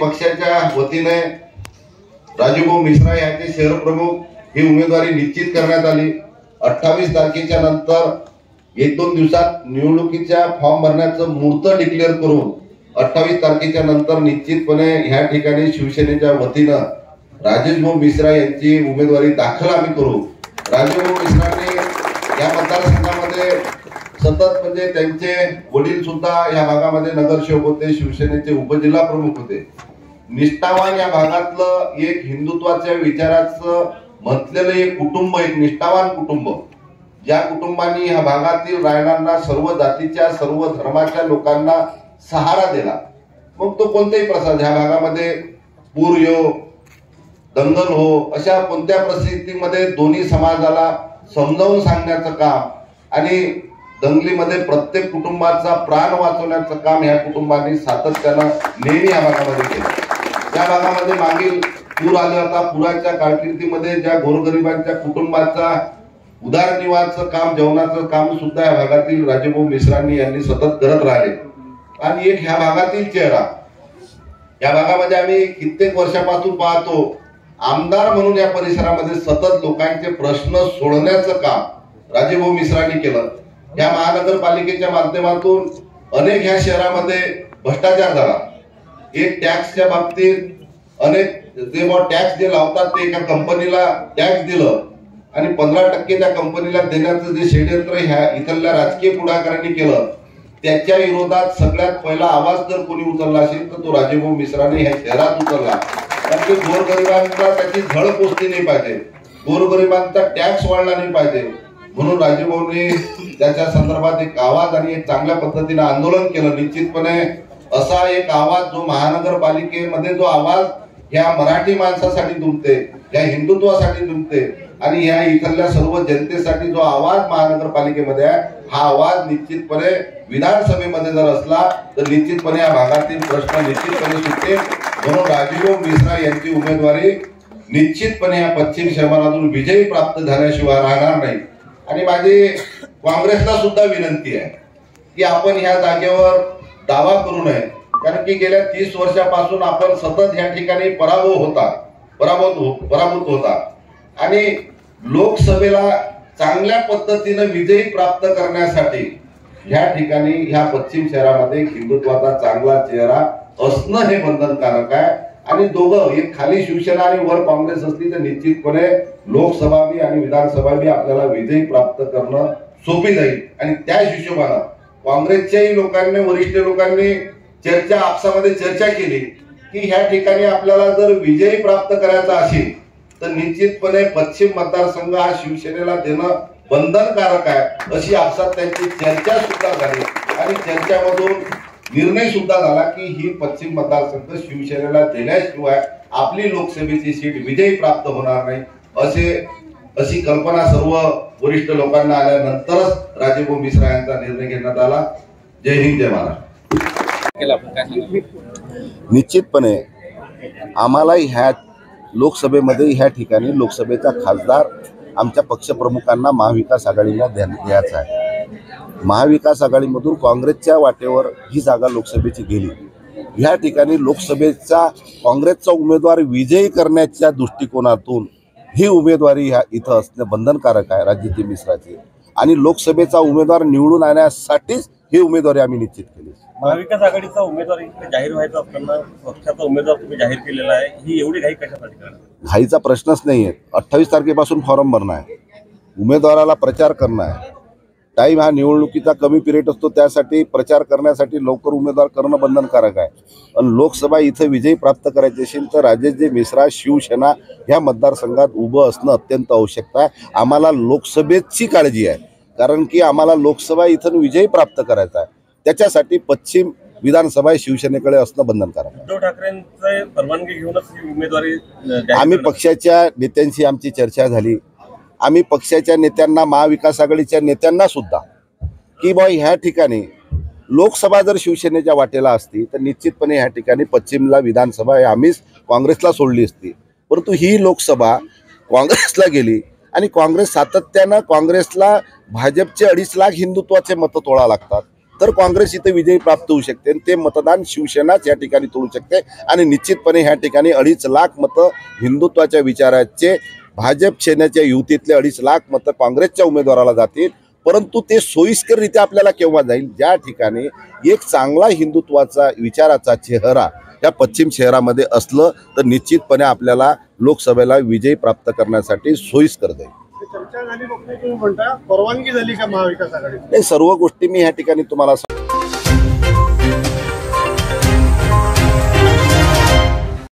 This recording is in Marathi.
पक्षाच्या वतीने राजूभाऊ मिश्रा यांचे शहर प्रमुख ही उमेदवारी निश्चित करण्यात आली। 28 तारखेच्या नंतर 1-2 दिवसात निवडणुकीच्या फॉर्म भरण्याचं मुहूर्त डिक्लेअर करून 28 तारखेच्या नंतर निश्चितपणे ह्या ठिकाणी शिवसेनेच्या वतीनं राजेशभाऊ मिश्रा यांची उमेदवारी दाखल आम्ही करू। राजेशभाऊ मिश्रांनी या मतदारसंघामध्ये सतत म्हणजे त्यांचे वडील सुद्धा या भागामध्ये नगरसेवक होते, शिवसेनेचे उपजिल्हा प्रमुख होते। निष्ठावान या भागातलं एक हिंदुत्वाच्या विचाराचं म्हटलेलं एक कुटुंब, एक निष्ठावान कुटुंब, ज्या कुटुंबांनी ह्या भागातील राहणाऱ्या सर्व जातीच्या सर्व धर्माच्या लोकांना सहारा दिला। मग तो कोणताही प्रसाद ह्या भागामध्ये पूर येऊ, दंगल हो, अशा कोणत्या परिस्थितीमध्ये दोन्ही समाजाला समजावून सांगण्याचं काम आणि दंगलीमध्ये प्रत्येक कुटुंबाचा प्राण वाचवण्याचं काम ह्या कुटुंबांनी सातत्यानं नेहमी या भागामध्ये केलं। या भागामध्ये मागील पूर आला होता, पुराच्या कारकिर्दीमध्ये ज्या गोरगरिबांच्या कुटुंबाचा उदरनिर्वाहाचं काम, जेवणाचं काम सुद्धा या भागातील राजेभाऊ मिश्रांनी यांनी सतत करत राहिले। आणि एक ह्या भागातील चेहरा, या भागामध्ये आम्ही कित्येक वर्षापासून पाहतो, आमदार म्हणून या परिसरामध्ये सतत लोकांचे प्रश्न सोडवण्याचं काम राजेभाऊ मिश्रांनी केलं। या महानगरपालिकेच्या माध्यमातून अनेक ह्या शहरामध्ये भ्रष्टाचार झाला। एक टॅक्सच्या बाबतीत अनेक टॅक्स जे लावतात ते एका कंपनीला टॅक्स दिलं आणि 15% त्या कंपनीला देण्याचं जे षडयंत्र ह्या इथल्या राजकीय पुढाकारांनी केलं, त्याच्या विरोधात सगळ्यात पहिला आवाज जर कोणी उचलला असेल तर तो राजेभाऊ मिश्राने ह्या शहरात उचलला। कारण की गोरगरिबांना त्याची झळ पोचली नाही पाहिजे, गोरगरिबांचा टॅक्स वाढला नाही पाहिजे, म्हणून राजेभाऊंनी त्याच्या संदर्भात एक आवाज आणि एक चांगल्या पद्धतीने आंदोलन केलं। निश्चितपणे असा एक आवाज जो महानगरपालिकेमध्ये जो आवाज ह्या मराठी माणसासाठी दुमते, ह्या हिंदुत्वासाठी दुमते आणि ह्या इथल्या सर्व जनतेसाठी जो आवाज महानगरपालिकेमध्ये आहे, हा आवाज निश्चितपणे विधानसभेमध्ये जर असला तर निश्चितपणे या भागातील प्रश्न निश्चितपणे सुटतील। म्हणून राजेभाऊ मिश्रा यांची उमेदवारी निश्चितपणे या पश्चिम शहरातून विजयी प्राप्त झाल्याशिवाय राहणार नाही। आणि माझी काँग्रेसला सुद्धा विनंती आहे की आपण ह्या जागेवर दावा करू नये, कारण की गेल्या 30 वर्षापासून आपण सतत या ठिकाणी पराभूत होता आणि लोकसभेला चांगल्या पद्धतीने विजयी प्राप्त करण्यासाठी या ठिकाणी ह्या पश्चिम शहरामध्ये हिंदुत्वाचा चांगला चेहरा असणं हे बंधनकारक आहे। आणि दोघं, एक खाली शिवसेना आणि वर काँग्रेस असली तर निश्चितपणे लोकसभा बी आणि विधानसभा बी आपल्याला विजयी प्राप्त करणं सोपी जाईल। आणि त्या हिशोबानं काँग्रेसच्याही लोकांनी, वरिष्ठ लोकांनी आपसामध्ये चर्चा केली की ह्या ठिकाणी आपल्याला जर विजयी प्राप्त करायचा असेल तर निश्चितपणे पश्चिम मतदारसंघ हा शिवसेनेला देणं बंधनकारक आहे, अशी आपसात त्यांची चर्चा सुद्धा झाली। आणि चर्चामधून निर्णय सुद्धा झाला की ही पश्चिम मतदारसंघ शिवसेनेला देण्याशिवाय आपली लोकसभेची सीट विजयी प्राप्त होणार नाही, अशी कल्पना सर्व वरिष्ठ लोकांना आल्यानंतरच राजेभाऊ मिश्रा यांचा निर्णय घेण्यात आला। जय हिंद, जय महाराष्ट्र। निश्चितपने आम्हाला ह्या लोकसभेमध्ये ह्या ठिकाणी लोकसभेचा खासदार आमच्या पक्षप्रमुखांना महाविकास आघाडीला द्यायचा आहे। महाविकास आघाडीमधून काँग्रेसच्या वाटेवर ही जागा लोकसभेची गेली। ह्या ठिकाणी लोकसभेचा काँग्रेसचा उमेदवार विजयी करण्याच्या दृष्टिकोनातून ही उमेदवारी ह्या इथं असणं बंधनकारक आहे राजेजी मिश्राची, आणि लोकसभेचा उमेदवार निवडून आणण्यासाठीच ही उमेदवारी आम्ही निश्चित केली। महाविकास आघाडीचा उमेदवार जाहीर व्हायचा असताना पक्षाचा उमेदवार तुम्ही जाहीर केलेला आहे, ही एवढी घाई कशासाठी करणार? घाईचा प्रश्नच नाही आहे। 28 तारखेपासून फॉर्म भरणं आहे, उमेदवाराला प्रचार करणं आहे। टाईम हा निवडणुकीचा कमी पिरियड असतो, त्यासाठी प्रचार करण्यासाठी लवकर उमेदवार करणं बंधनकारक आहे। आणि लोकसभा इथं विजयी प्राप्त करायची असेल तर राजेशजी मिश्रा शिवसेना ह्या मतदारसंघात उभं असणं अत्यंत आवश्यक आहे। आम्हाला लोकसभेची काळजी आहे, कारण की आम्हाला लोकसभा इथं विजयी प्राप्त करायचा आहे, त्याच्यासाठी पश्चिम विधानसभा शिवसेनेकडे असणं बंधनकारक आहे। उद्धव ठाकरेंची परवानगी घेऊनच ही उमेदवारी आम्ही पक्षाच्या नेत्यांशी आमची चर्चा झाली, आम्ही पक्षाच्या नेत्यांना, महाविकास आघाडीच्या नेत्यांना सुद्धा की बा ह्या ठिकाणी लोकसभा जर शिवसेनेच्या वाटेला असती तर निश्चितपणे ह्या ठिकाणी पश्चिमला विधानसभा आम्हीच काँग्रेसला सोडली असती, परंतु ही लोकसभा काँग्रेसला गेली आणि काँग्रेस सातत्यानं काँग्रेसला भाजपचे 2.5 लाख हिंदुत्वाचे मतं तोडा लागतात। तर काँग्रेस इथे विजयी प्राप्त होऊ शकते आणि ते मतदान शिवसेनाच या ठिकाणी तोडू शकते आणि निश्चितपणे ह्या ठिकाणी 2.5 लाख मतं हिंदुत्वाच्या विचाराचे भाजप सेनेच्या युतीतले 2.5 लाख मतं काँग्रेसच्या उमेदवाराला जातील. परंतु ते सोयीस्कररित्या आपल्याला केव्हा जाईल, ज्या ठिकाणी एक चांगला हिंदुत्वाचा विचाराचा चेहरा या पश्चिम शहरामध्ये असलं तर निश्चितपणे आपल्याला लोकसभेला विजय प्राप्त करण्यासाठी सोयीस्कर जाईल. चर्चा झाली, तुम्ही म्हणता परवानगी झाली का महाविकास आघाडी? सर्व गोष्टी मी ह्या ठिकाणी तुम्हाला